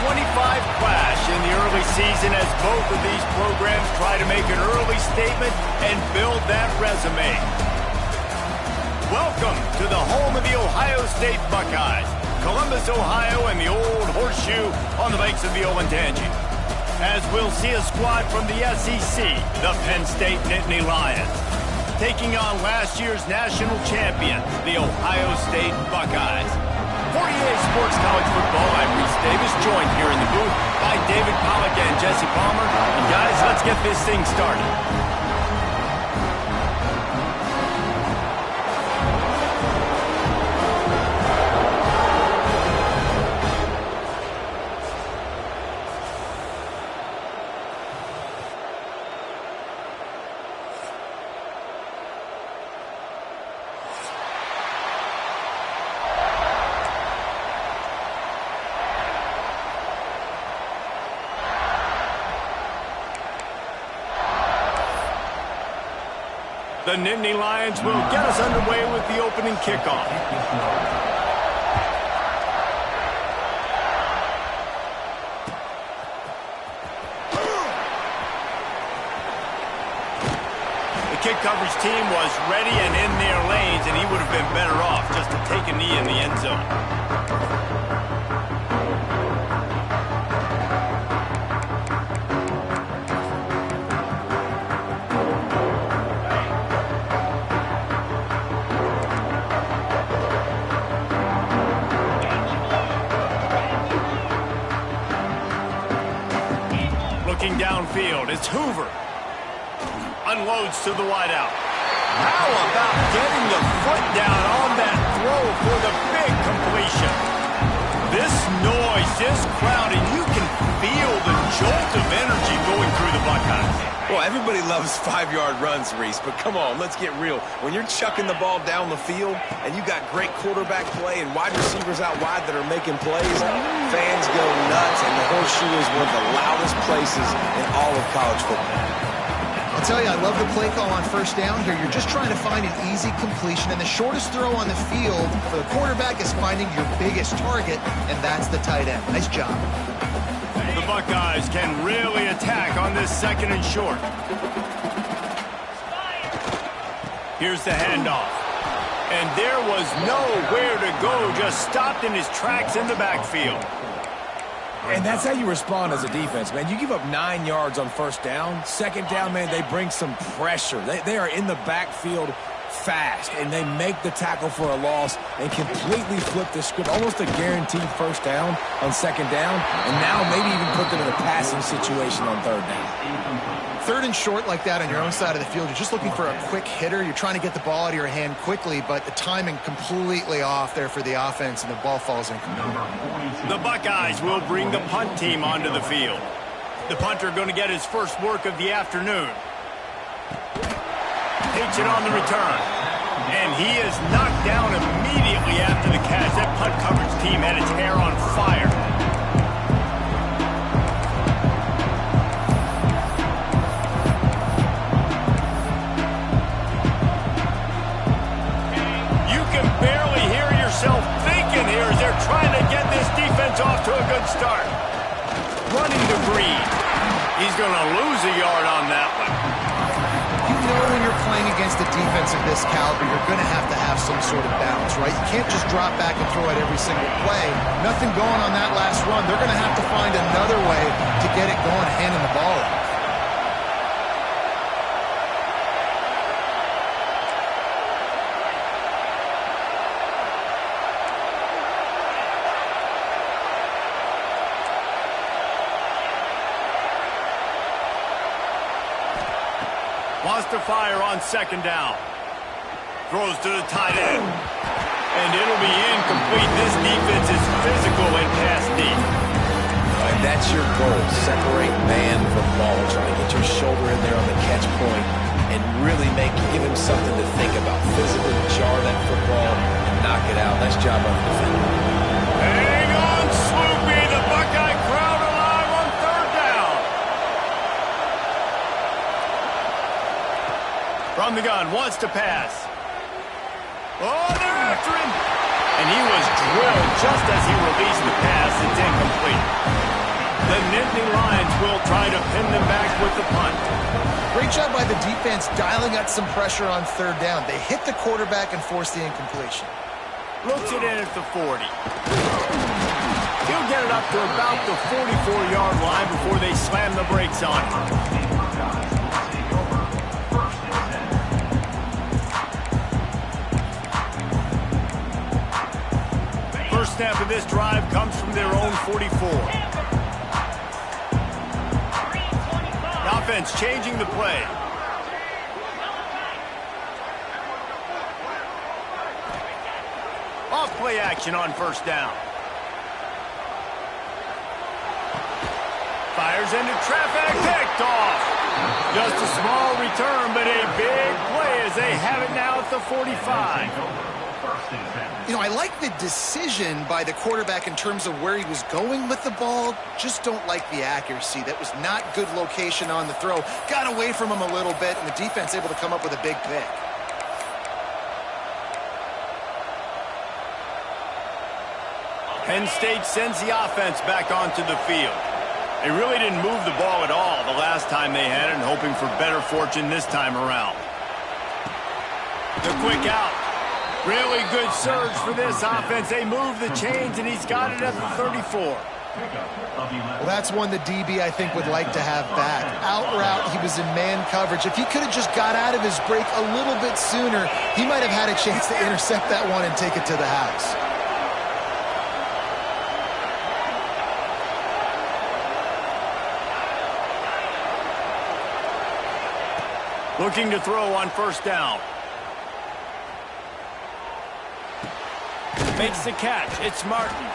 clash in the early season as both of these programs try to make an early statement and build that resume. Welcome to the home of the Ohio State Buckeyes, Columbus, Ohio, and the Old Horseshoe on the banks of the Olentangy. As we'll see a squad from the SEC, the Penn State Nittany Lions, taking on last year's national champion, the Ohio State Buckeyes. For EA Sports College Football, I'm Reese Davis, joined here in the booth by David Pollack and Jesse Palmer. And guys, let's get this thing started. The Nittany Lions will get us underway with the opening kickoff. The kick coverage team was ready and in their lanes, and he would have been better off just to take a knee in the end zone. Looking downfield, it's Hoover. Unloads to the wideout. How about getting the foot down on that throw for the big completion? This noise, this crowd, and you can feel the jolt of energy going through the Buckeyes. Well, everybody loves 5-yard runs, Reese, but come on, let's get real. When you're chucking the ball down the field and you got great quarterback play and wide receivers out wide that are making plays, fans go nuts, and the Horseshoe is one of the loudest places in all of college football. I'll tell you, I love the play call on first down here. You're just trying to find an easy completion, and the shortest throw on the field for the quarterback is finding your biggest target, and that's the tight end. Nice job. The Buckeyes can really attack on this second and short. Here's the handoff. And there was nowhere to go, just stopped in his tracks in the backfield. And that's how you respond as a defense, man. You give up 9 yards on first down. Second down, man, they bring some pressure. They are in the backfield fast, and they make the tackle for a loss and completely flip the script. Almost a guaranteed first down on second down, and now maybe even put them in a passing situation on third down. Third and short like that on your own side of the field, you're just looking for a quick hitter. You're trying to get the ball out of your hand quickly, but the timing completely off there for the offense, and the ball falls incomplete. The Buckeyes will bring the punt team onto the field. The punter going to get his first work of the afternoon. Takes it on the return. And he is knocked down immediately after the catch. That punt coverage team had its hair on fire. You can barely hear yourself thinking here as they're trying to get this defense off to a good start. Running to Breed. He's going to lose a yard on that one. You know when you're playing against a defense of this caliber, you're going to have some sort of balance, right? You can't just drop back and throw it every single play. Nothing going on that last run. They're going to have to find another way to get it going, handing the ball off. Wants to fire on second down. Throws to the tight end. And it'll be incomplete. This defense is physical and pass deep. And that's your goal. Separate man from ball. Try to get your shoulder in there on the catch point and really give him something to think about. Physically jar that football and knock it out. Nice job on the defender. Hang on, Sloopy. The Buckeye crowd alive on third down. From the gun, wants to pass. Oh, they're after him. And he was drilled just as he released the pass. It's incomplete. The Nittany Lions will try to pin them back with the punt. Great job by the defense dialing up some pressure on third down. They hit the quarterback and forced the incompletion. Looks it in at the 40. He'll get it up to about the 44-yard line before they slam the brakes on him. First snap of this drive comes from their own 44. The offense changing the play. Off play action on first down. Fires into traffic, picked off. Just a small return, but a big play as they have it now at the 45. You know, I like the decision by the quarterback in terms of where he was going with the ball. Just don't like the accuracy. That was not good location on the throw. Got away from him a little bit, and the defense able to come up with a big pick. Penn State sends the offense back onto the field. They really didn't move the ball at all the last time they had it, and hoping for better fortune this time around. The quick out. Really good surge for this offense. They move the chains, and he's got it at the 34. Well, that's one the DB, I think, would like to have back. Out route, he was in man coverage. If he could have just got out of his break a little bit sooner, he might have had a chance to intercept that one and take it to the house. Looking to throw on first down. Makes the catch. It's Martin.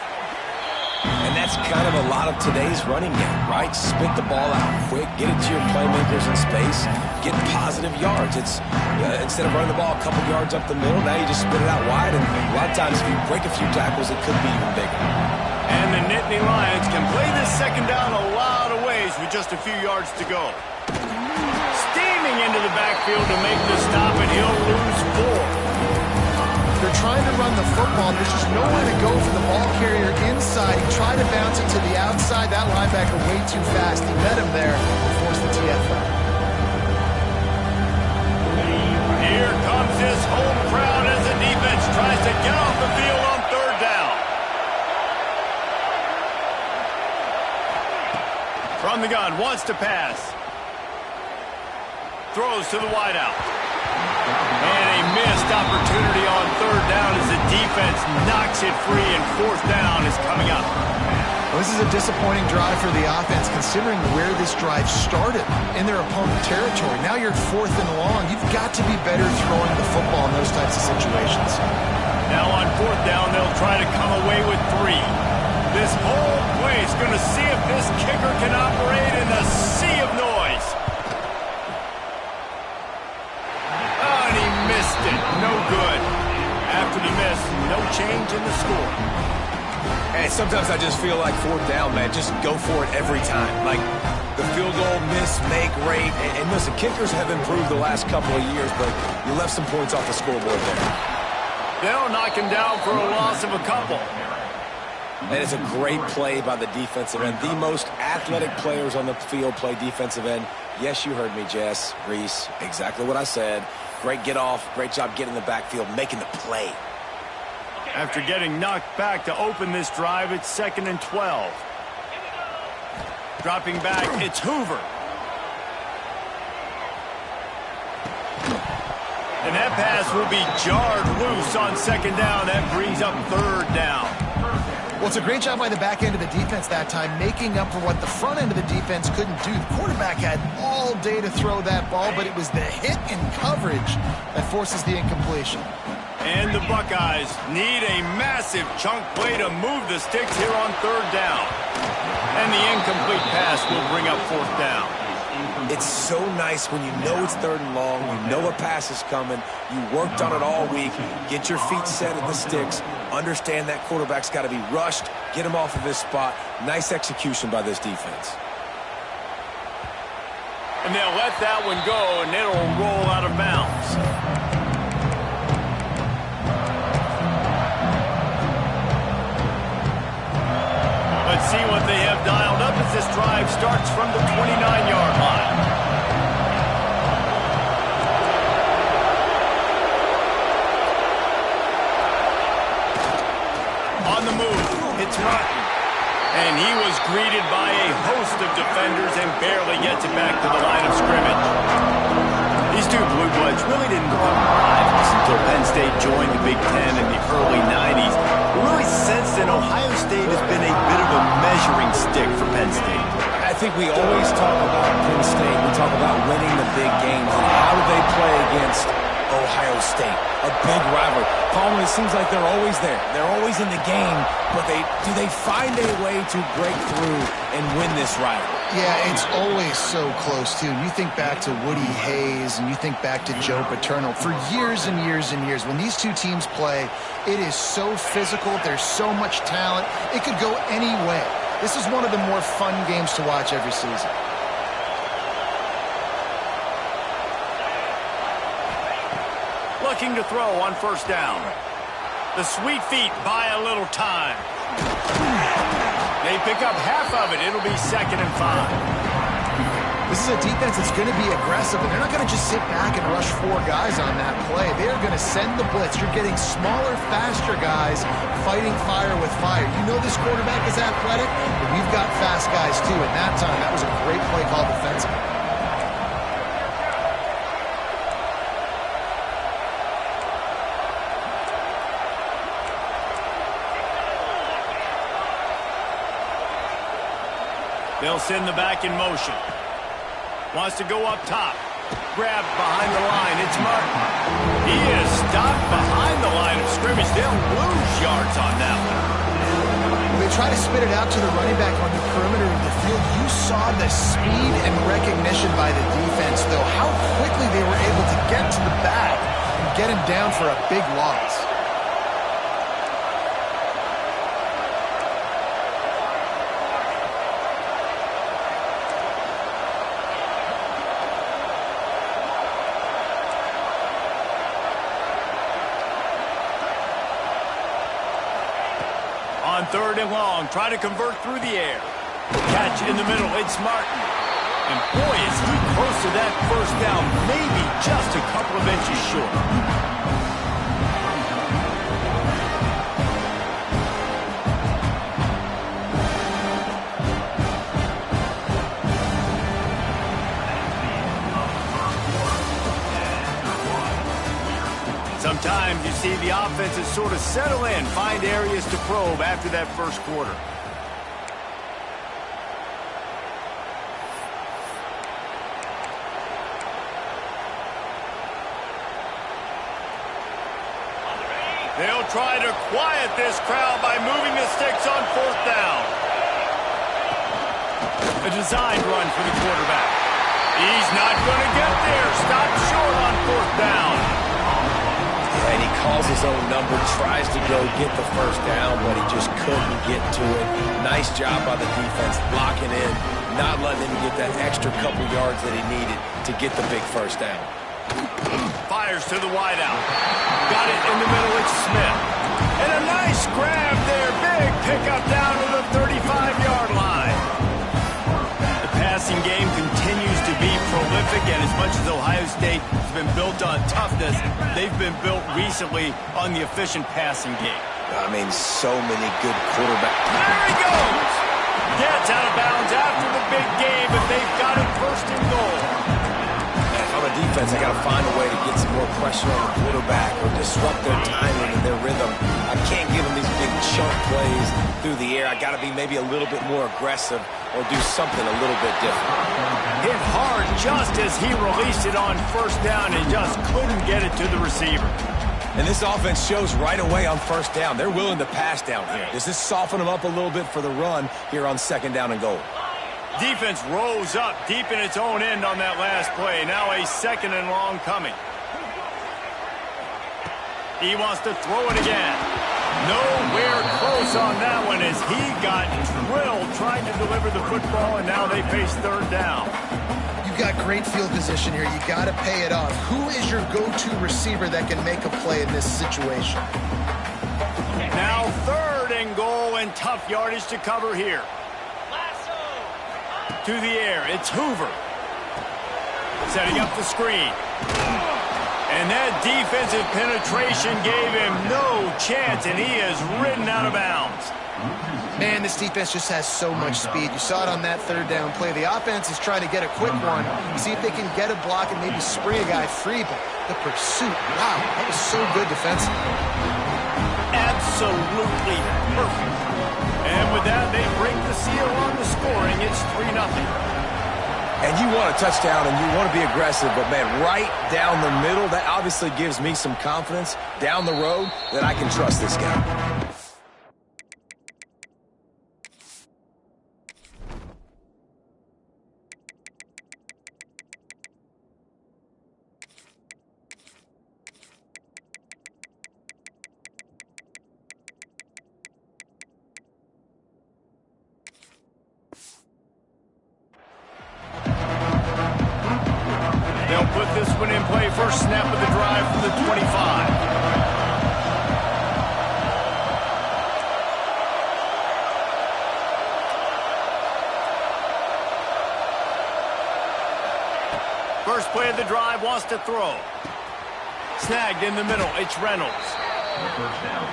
And that's kind of a lot of today's running game, right? Spit the ball out quick, get it to your playmakers in space, get positive yards. It's instead of running the ball a couple yards up the middle, now you just spit it out wide, and a lot of times if you break a few tackles, it could be even bigger. And the Nittany Lions can play this second down a lot of ways with just a few yards to go. Steaming into the backfield to make the stop, and he'll lose 4. They're trying to run the football. There's just nowhere to go for the ball carrier inside. He tried to bounce it to the outside. That linebacker way too fast. He met him there and forced the TFL. Here comes his home crowd as the defense tries to get off the field on third down. From the gun, wants to pass. Throws to the wideout. And a missed opportunity on third down as the defense knocks it free, and fourth down is coming up. Well, this is a disappointing drive for the offense considering where this drive started in their opponent territory. Now you're at 4th and long. You've got to be better throwing the football in those types of situations. Now on fourth down, they'll try to come away with 3. This whole play is going to see if this kicker can operate in the sea of noise. No good. After the miss, no change in the score. And sometimes I just feel like fourth down, man. Just go for it every time. Like the field goal, miss, make, rate. And listen, kickers have improved the last couple of years, but you left some points off the scoreboard there. They'll knock him down for a loss of a couple. That is a great play by the defensive end. The most athletic players on the field play defensive end. Yes, you heard me, Jess, Reese. Exactly what I said. Great get off. Great job getting in the backfield, making the play. After getting knocked back to open this drive, it's 2nd and 12. Dropping back, it's Hoover. And that pass will be jarred loose on second down. That brings up third down. Well, it's a great job by the back end of the defense that time, making up for what the front end of the defense couldn't do. The quarterback had all day to throw that ball, but it was the hit in coverage that forces the incompletion. And the Buckeyes need a massive chunk play to move the sticks here on third down. And the incomplete pass will bring up fourth down. It's so nice when you know it's third and long, you know a pass is coming, you worked on it all week, get your feet set at the sticks, understand that quarterback's got to be rushed, get him off of his spot. Nice execution by this defense. And they'll let that one go, and it'll roll out of bounds. But see what they have dialed up as this drive starts from the 29-yard line. On the move, it's Martin. And he was greeted by a host of defenders and barely gets it back to the line of scrimmage. These two Blue Bloods really didn't become rivals until Penn State joined the Big Ten in the early 90s. But really since then, Ohio State has been a bit of a measuring stick for Penn State. I think we always talk about Penn State. We talk about winning the big games and how do they play against Ohio State, a big rival. Palmer, it seems like they're always there. They're always in the game, but do they find a way to break through and win this rival? Yeah, it's always so close, too. You think back to Woody Hayes and you think back to Joe Paterno. For years and years and years, when these two teams play, it is so physical. There's so much talent. It could go any way. This is one of the more fun games to watch every season. Looking to throw on first down. The Sweet Feet buy a little time. They pick up half of it. It'll be 2nd and 5. This is a defense that's going to be aggressive, and they're not going to just sit back and rush 4 guys on that play. They are going to send the blitz. You're getting smaller, faster guys fighting fire with fire. You know this quarterback is athletic, but we've got fast guys, too. At that time, that was a great play call defensively. They'll send the back in motion. Wants to go up top. Grabbed behind the line. It's Martin. He is stopped behind the line of scrimmage. They'll lose yards on that one. When they try to spit it out to the running back on the perimeter of the field, you saw the speed and recognition by the defense, though, how quickly they were able to get to the back and get him down for a big loss. On 3rd and long, try to convert through the air. Catch in the middle, it's Martin. And boy, is he close to that first down, maybe just a couple of inches short. Sometimes you see the offenses sort of settle in, find areas to probe after that first quarter. They'll try to quiet this crowd by moving the sticks on 4th down. A designed run for the quarterback. He's not going to get there. Stopped short on 4th down. And he calls his own number, tries to go get the first down, but he just couldn't get to it. Nice job by the defense, blocking in, not letting him get that extra couple yards that he needed to get the big first down. Fires to the wideout. Got it in the middle, it's Smith. And a nice grab there, big pickup down to the 35-yard line. The passing game continues to be prolific, and as much as Ohio State has been built on toughness, they've been built recently on the efficient passing game. I mean, so many good quarterbacks. There he goes! Gets out of bounds after the big game, but they've got it 1st and goal. And if I'm a defense, I got to find a way to get some more pressure on the quarterback or disrupt their timing and their rhythm. I can't give them these big chunk plays through the air. I got to be maybe a little bit more aggressive or do something a little bit different. Hit hard just as he released it on 1st down and just couldn't get it to the receiver. And this offense shows right away on 1st down. They're willing to pass down here. Does this soften them up a little bit for the run here on 2nd down and goal? Defense rose up deep in its own end on that last play. Now a 2nd and long coming. He wants to throw it again. Nowhere close on that one as he got drilled trying to deliver the football, and now they face 3rd down. You've got great field position here. You got to pay it off. Who is your go-to receiver that can make a play in this situation? Now 3rd and goal, and tough yardage to cover here. To the air, it's Hoover. Setting up the screen. And that defensive penetration gave him no chance, and he is ridden out of bounds. Man, this defense just has so much speed. You saw it on that third down play. The offense is trying to get a quick one, see if they can get a block and maybe spray a guy free, but the pursuit, wow, that was so good defensively. Absolutely perfect. And with that, they break the seal on the scoring. It's 3-0. And you want a touchdown and you want to be aggressive, but, man, right down the middle, that obviously gives me some confidence down the road that I can trust this guy. They'll put this one in play. First snap of the drive from the 25. First play of the drive, wants to throw. Snagged in the middle, it's Reynolds.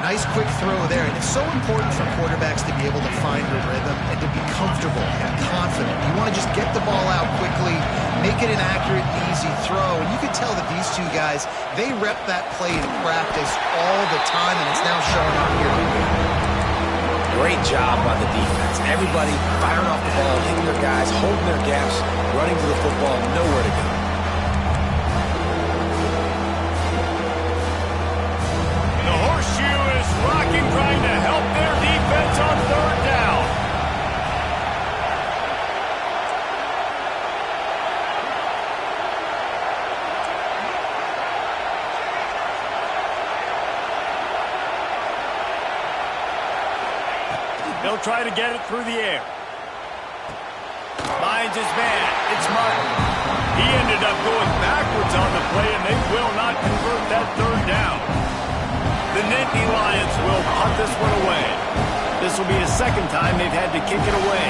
Nice quick throw there, and it's so important for quarterbacks to be able to find a rhythm and to be comfortable and confident. You want to just get the ball out quickly, make it an accurate, easy throw, and you can tell that these two guys, they rep that play in practice all the time, and it's now showing up here. Great job by the defense. Everybody firing off the ball, hitting their guys, holding their gaps, running to the football, nowhere to go. Rocking, trying to help their defense on third down. They'll try to get it through the air. Finds his man. It's Martin. He ended up going backwards on the play, and they will not convert that third down. The Nittany Lions will punt this one away. This will be the second time they've had to kick it away.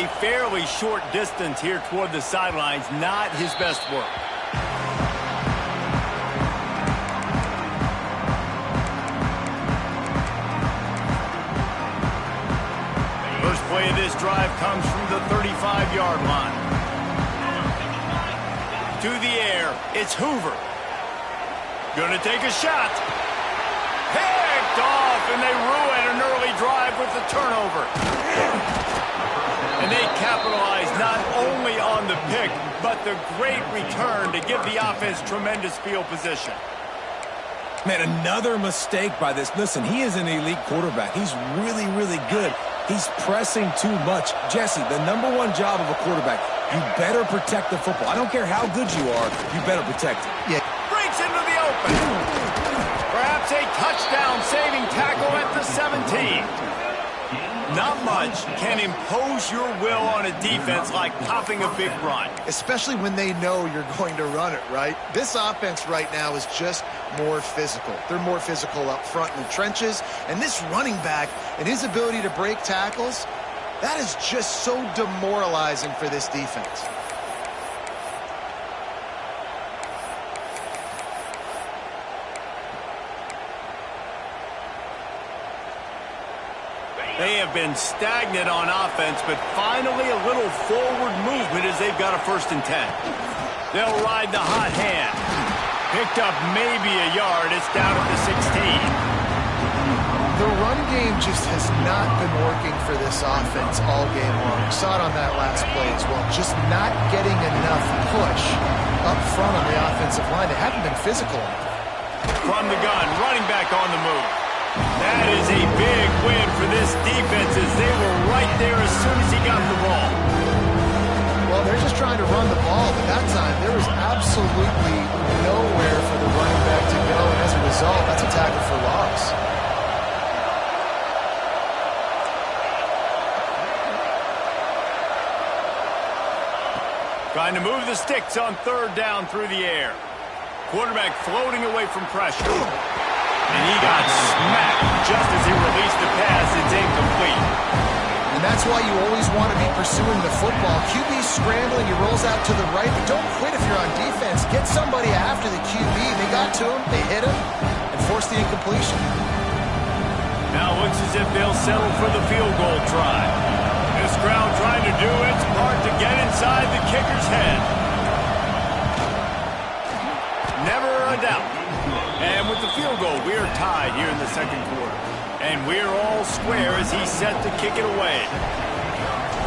A fairly short distance here toward the sidelines, not his best work. First play of this drive comes from the 35-yard line. To the air, it's Hoover. Gonna take a shot. Picked off, and they ruin an early drive with the turnover. And they capitalize not only on the pick, but the great return to give the offense tremendous field position. Man, another mistake by this. Listen, he is an elite quarterback. He's really, really good. He's pressing too much. Jesse, the #1 job of a quarterback, you better protect the football. I don't care how good you are, you better protect it. Yeah. Breaks into the open. Perhaps a touchdown-saving tackle at the 17. Not much can impose your will on a defense like popping a big run. Especially when they know you're going to run it, right? This offense right now is just more physical. They're more physical up front in the trenches, and this running back and his ability to break tackles, that is just so demoralizing for this defense. They have been stagnant on offense, but finally a little forward movement as they've got a 1st and 10. They'll ride the hot hand. Picked up maybe a yard. It's down at the 16. The run game just has not been working for this offense all game long. We saw it on that last play as well. Just not getting enough push up front on the offensive line. They haven't been physical. From the gun, running back on the move. That is a big win for this defense as they were right there as soon as he got the ball. Well, they're just trying to run the ball, but that time there was absolutely nowhere for the running back to go, and as a result, that's a tackle for loss. Trying to move the sticks on third down through the air. Quarterback floating away from pressure. And he got smacked just as he released the pass. It's incomplete. And that's why you always want to be pursuing the football. QB's scrambling, he rolls out to the right, but don't quit if you're on defense. Get somebody after the QB. They got to him, they hit him, and forced the incompletion. Now looks as if they'll settle for the field goal try. This crowd trying to do its part to get inside the kicker's head. Never a doubt. And with the field goal, we're tied here in the second quarter. And we're all square as he's set to kick it away.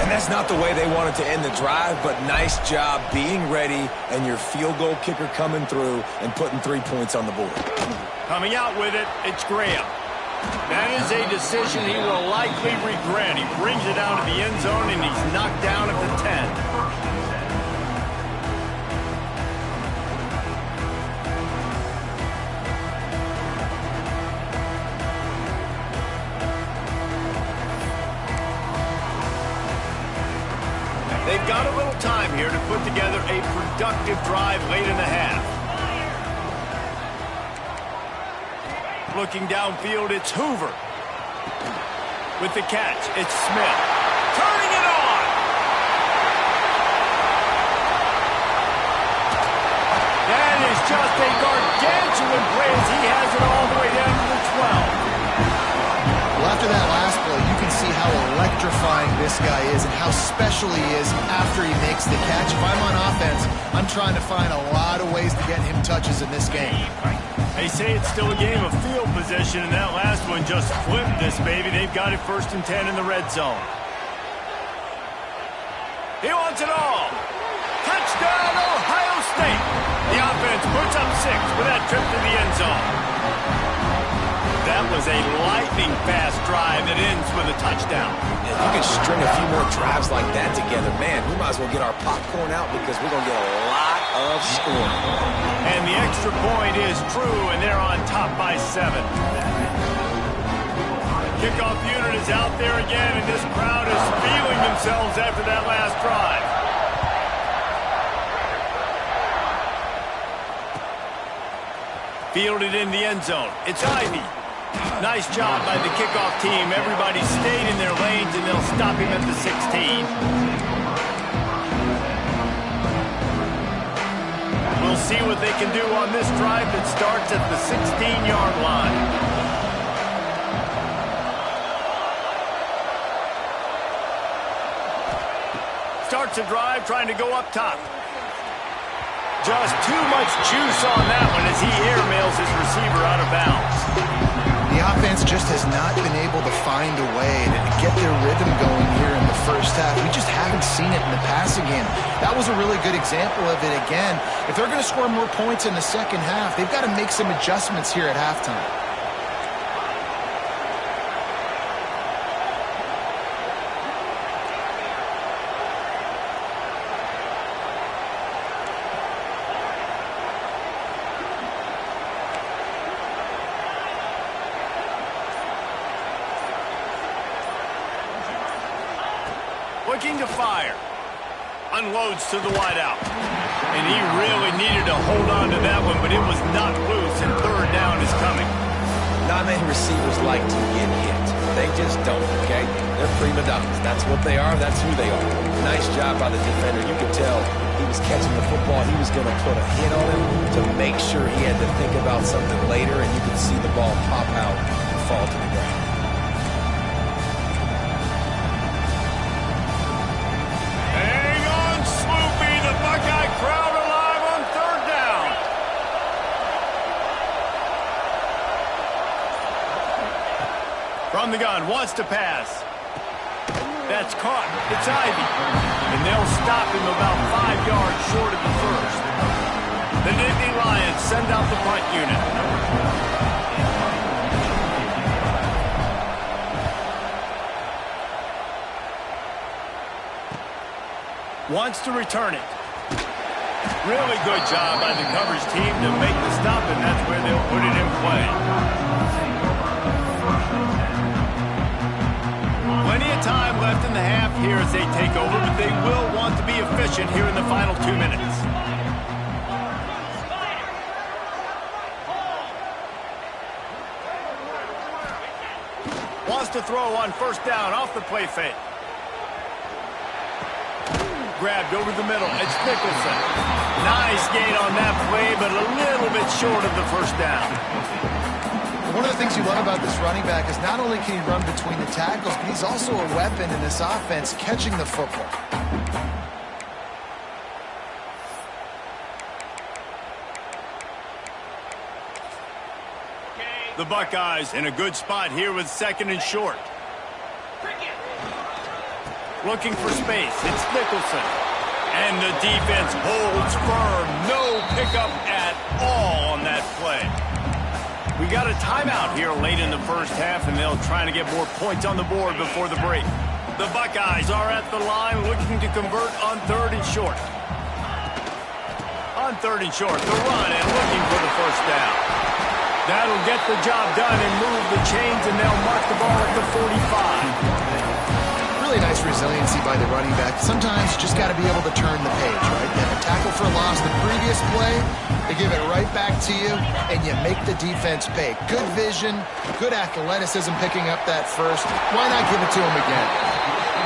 And that's not the way they wanted to end the drive, but nice job being ready and your field goal kicker coming through and putting 3 points on the board. Coming out with it, it's Graham. That is a decision he will likely regret. He brings it down to the end zone, and he's knocked down at the 10. They've got a little time here to put together a productive drive late in the half. Looking downfield, it's Hoover. With the catch, it's Smith. Turning it on! That is just a gargantuan play as he has it all the way down to the 12. Well, after that last play, you can see how electrifying this guy is and how special he is after he makes the catch. If I'm on offense, I'm trying to find a lot of ways to get him touches in this game. They say it's still a game of field position, and that last one just flipped this baby. They've got it 1st and 10 in the red zone. He wants it all. Touchdown, Ohio State. The offense puts up 6 with that trip to the end zone. That was a lightning-fast drive that ends with a touchdown. If you can string a few more drives like that together, man, we might as well get our popcorn out because we're going to get a lot of scoring. And the extra point is true, and they're on top by 7. Kickoff unit is out there again, and this crowd is feeling themselves after that last drive. Fielded in the end zone. It's Ivy. Nice job by the kickoff team. Everybody stayed in their lanes, and they'll stop him at the 16. We'll see what they can do on this drive that starts at the 16-yard line. Starts a drive trying to go up top. Just too much juice on that one as he airmails his receiver out of bounds. The offense just has not been able to find a way to get their rhythm going here in the first half. We just haven't seen it in the passing game. That was a really good example of it again. If they're going to score more points in the second half, they've got to make some adjustments here at halftime. Looking to fire. Unloads to the wideout. And he really needed to hold on to that one, but it was not loose, and 3rd down is coming. Not many receivers like to get hit. They just don't, okay? They're prima donnas. That's what they are. That's who they are. Nice job by the defender. You could tell he was catching the football. He was going to put a hit on him to make sure he had to think about something later, and you could see the ball pop out and fall to the ground. Crowd alive on 3rd down. From the gun, wants to pass. That's caught. It's Ivy. And they'll stop him about 5 yards short of the 1st. The Nittany Lions send out the punt unit. Wants to return it. Really good job by the coverage team to make the stop, and that's where they'll put it in play. Plenty of time left in the half here as they take over, but they will want to be efficient here in the final 2 minutes. to throw on first down off the play fake. Grabbed over the middle. It's Nicholson. Nice gain on that play, but a little bit short of the first down. One of the things you love about this running back is not only can he run between the tackles, but he's also a weapon in this offense catching the football. The Buckeyes in a good spot here with second and short. Looking for space. It's Nicholson. And the defense holds firm. No pickup at all on that play. We got a timeout here late in the first half, and they'll try to get more points on the board before the break. The Buckeyes are at the line looking to convert on third and short. On third and short, the run and looking for the first down. That'll get the job done and move the chains, and they'll mark the ball at the 45. Really nice resiliency by the running back. Sometimes you just got to be able to turn the page, right? You have a tackle for a loss the previous play, they give it right back to you, and you make the defense pay. Good vision, good athleticism picking up that first. Why not give it to him again?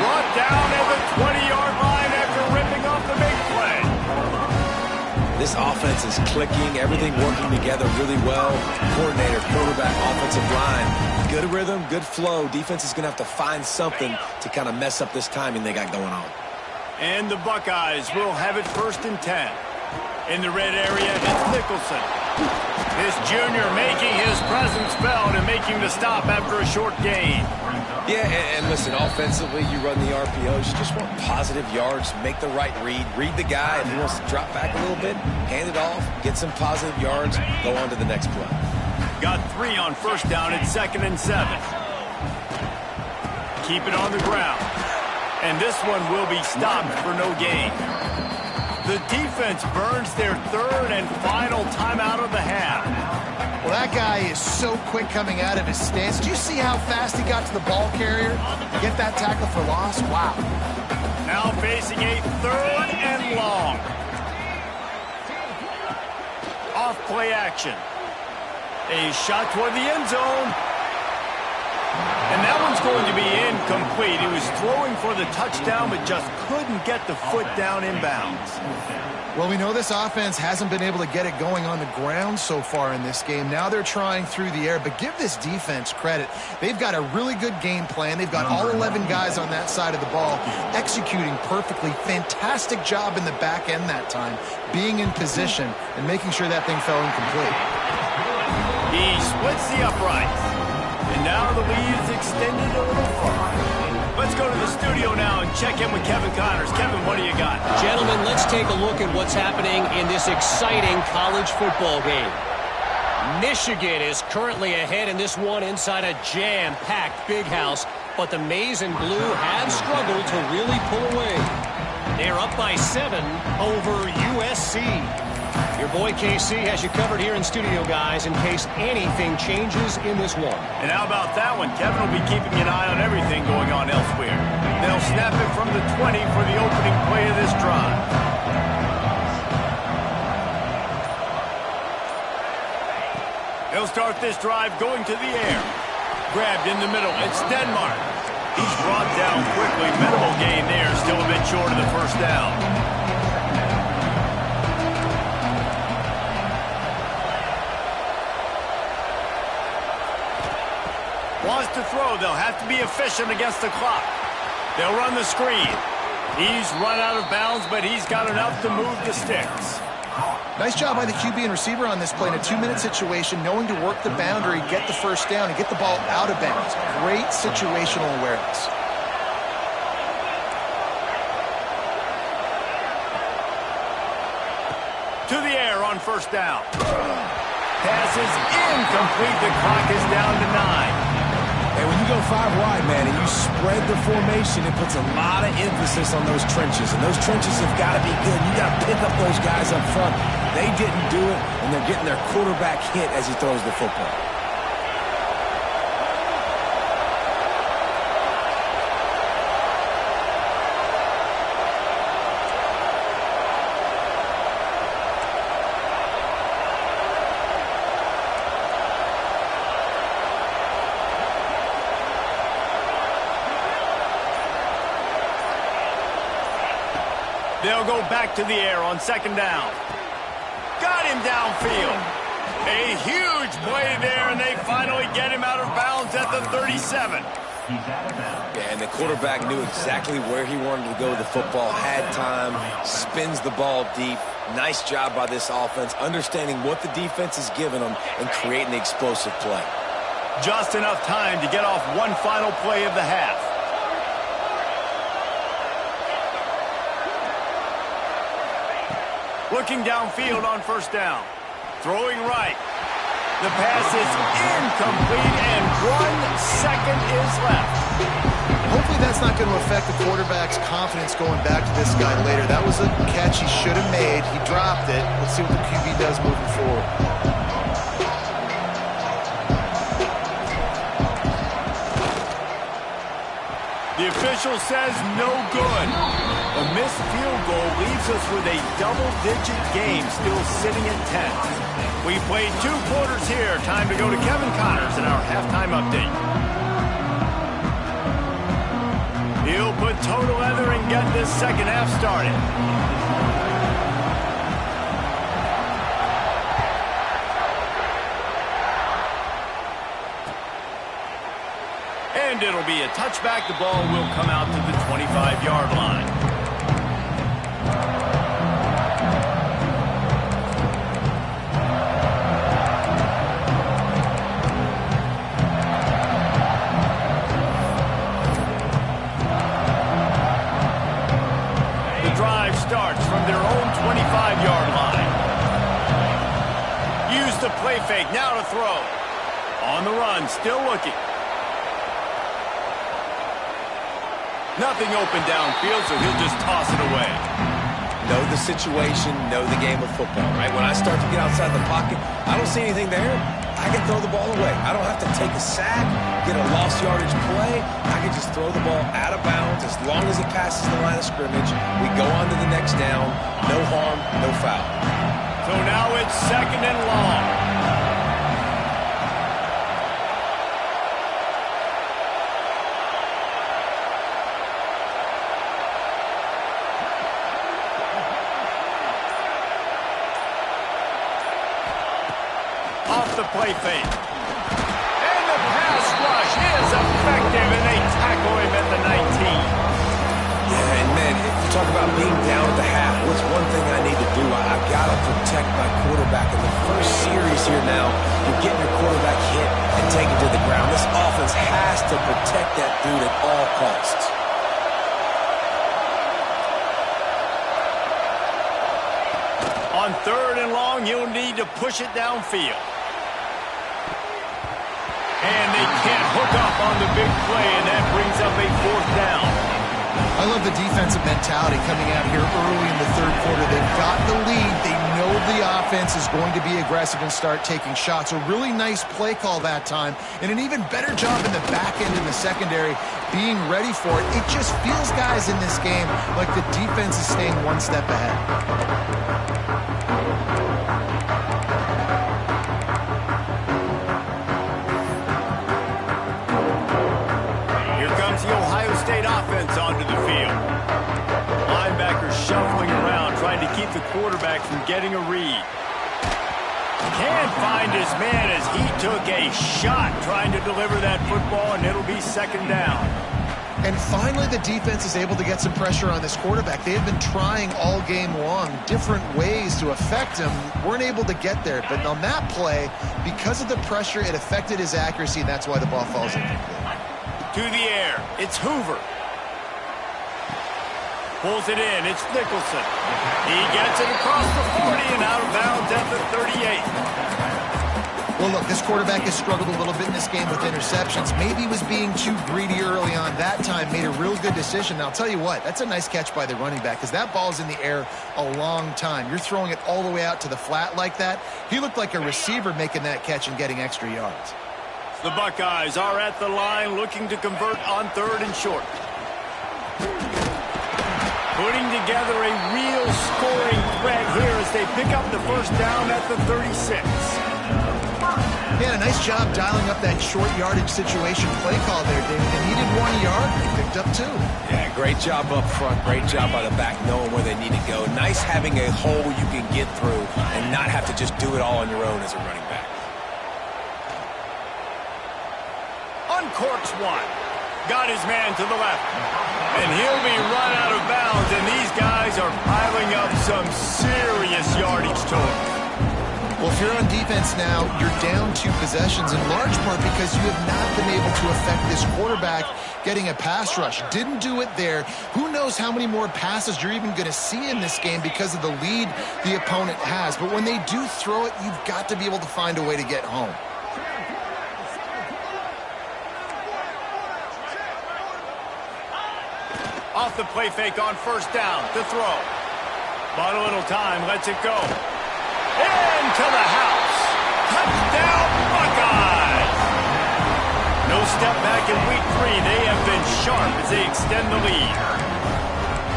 Brought down at the 20-yard line after ripping off the big play. This offense is clicking, everything working together really well. Coordinator, quarterback, offensive line. Good rhythm, good flow. Defense is going to have to find something to kind of mess up this timing they got going on. And the Buckeyes will have it first and 10. In the red area, it's Nicholson. This junior making his presence felt and making the stop after a short gain. Yeah, and listen, offensively, you run the RPOs. You just want positive yards, make the right read the guy. If he wants to drop back a little bit, hand it off, get some positive yards, go on to the next play. Got 3 on first down at second and 7. Keep it on the ground. And this one will be stopped for no gain. The defense burns their third and final timeout of the half. Well, that guy is so quick coming out of his stance. Do you see how fast he got to the ball carrier? Get that tackle for loss? Wow. Now facing a third and long. Off play action. A shot toward the end zone. And that one's going to be incomplete. He was throwing for the touchdown, but just couldn't get the foot down inbounds. Well, we know this offense hasn't been able to get it going on the ground so far in this game. Now they're trying through the air, but give this defense credit. They've got a really good game plan. They've got all 11 guys on that side of the ball executing perfectly. Fantastic job in the back end that time, being in position and making sure that thing fell incomplete. He splits the uprights. And now the lead is extended a little further. Let's go to the studio now and check in with Kevin Connors. Kevin, what do you got? Gentlemen, let's take a look at what's happening in this exciting college football game. Michigan is currently ahead in this one inside a jam-packed Big House, but the Maize and Blue have struggled to really pull away. They're up by 7 over USC. Your boy KC has you covered here in studio, guys, in case anything changes in this one. And how about that one? Kevin will be keeping an eye on everything going on elsewhere. They'll snap it from the 20 for the opening play of this drive. They'll start this drive going to the air. Grabbed in the middle. It's Denmark. He's brought down quickly. Minimal gain there. Still a bit short of the first down. Wants to throw. They'll have to be efficient against the clock. They'll run the screen. He's run out of bounds, but he's got enough to move the sticks. Nice job by the QB and receiver on this play in a 2-minute situation, knowing to work the boundary, get the first down, and get the ball out of bounds. Great situational awareness. To the air on first down. Pass is incomplete. The clock is down to 9. And when you go 5 wide, man, and you spread the formation, it puts a lot of emphasis on those trenches. And those trenches have got to be good. You got to pick up those guys up front. They didn't do it, and they're getting their quarterback hit as he throws the football. They'll go back to the air on second down. Got him downfield. A huge play there, and they finally get him out of bounds at the 37. Yeah, and the quarterback knew exactly where he wanted to go with the football, had time, spins the ball deep. Nice job by this offense, understanding what the defense is giving them and creating the explosive play. Just enough time to get off one final play of the half. Looking downfield on first down. Throwing right. The pass is incomplete, and 1 second is left. Hopefully that's not going to affect the quarterback's confidence going back to this guy later. That was a catch he should have made. He dropped it. Let's see what the QB does moving forward. The official says no good. A missed field goal leaves us with a double-digit game still sitting at 10. We played 2 quarters here. Time to go to Kevin Connors in our halftime update. He'll put total leather and get this second half started. And it'll be a touchback. The ball will come out to the 25-yard line. The drive starts from their own 25-yard line. Use the play fake now to throw. On the run, still looking. Nothing open downfield, so he'll just toss it away. Know the situation, know the game of football, right? When I start to get outside the pocket, I don't see anything there, I can throw the ball away. I don't have to take a sack, get a lost yardage play. I can just throw the ball out of bounds as long as it passes the line of scrimmage. We go on to the next down. No harm, no foul. So now it's second and long. Play fake. And the pass rush is effective, and they tackle him at the 19. Yeah, and man, if you talk about being down at the half, what's one thing I need to do? I've got to protect my quarterback. In the first series here now, you're getting your quarterback hit and taken to the ground. This offense has to protect that dude at all costs. On third and long, you'll need to push it downfield. And they can't hook up on the big play, and that brings up a 4th down. I love the defensive mentality coming out here early in the third quarter. They've got the lead. They know the offense is going to be aggressive and start taking shots. A really nice play call that time, and an even better job in the back end in the secondary being ready for it. It just feels, guys, in this game like the defense is staying one step ahead. The Ohio State offense onto the field. Linebackers shuffling around, trying to keep the quarterback from getting a read. Can't find his man as he took a shot trying to deliver that football, and it'll be second down. And finally, the defense is able to get some pressure on this quarterback. They have been trying all game long different ways to affect him. Weren't able to get there. But on that play, because of the pressure, it affected his accuracy, and that's why the ball falls incomplete. To the air, it's Hoover. Pulls it in, it's Nicholson. He gets it across the 40 and out of bounds at the 38. Well, look, this quarterback has struggled a little bit in this game with interceptions. Maybe he was being too greedy early on. That time made a real good decision. Now, I'll tell you what, that's a nice catch by the running back because that ball's in the air a long time. You're throwing it all the way out to the flat like that. He looked like a receiver making that catch and getting extra yards. The Buckeyes are at the line looking to convert on third and short. Putting together a real scoring threat here as they pick up the first down at the 36. Yeah, a nice job dialing up that short yardage situation play call there, David. They needed 1 yard. They picked up 2. Yeah, great job up front. Great job by the back knowing where they need to go. Nice having a hole you can get through and not have to just do it all on your own as a running back. Uncorks one. Got his man to the left. And he'll be run out of bounds, and these guys are piling up some serious yardage total. Well, if you're on defense now, you're down 2 possessions in large part because you have not been able to affect this quarterback getting a pass rush. Didn't do it there. Who knows how many more passes you're even going to see in this game because of the lead the opponent has. But when they do throw it, you've got to be able to find a way to get home. Off the play fake on first down to throw. Bought a little time, lets it go. Into the house. Touchdown, Buckeyes! No step back in week 3. They have been sharp as they extend the lead.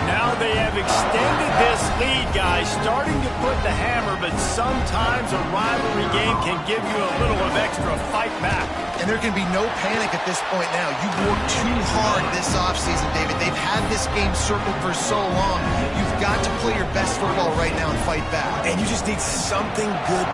Now they have extended this lead, guys, starting to put the hammer, but sometimes a rivalry game can give you a little of extra fight back. And there can be no panic at this point now. You've worked too hard this offseason, David. They've had this game circled for so long. You've got to play your best football right now and fight back. And you just need something good.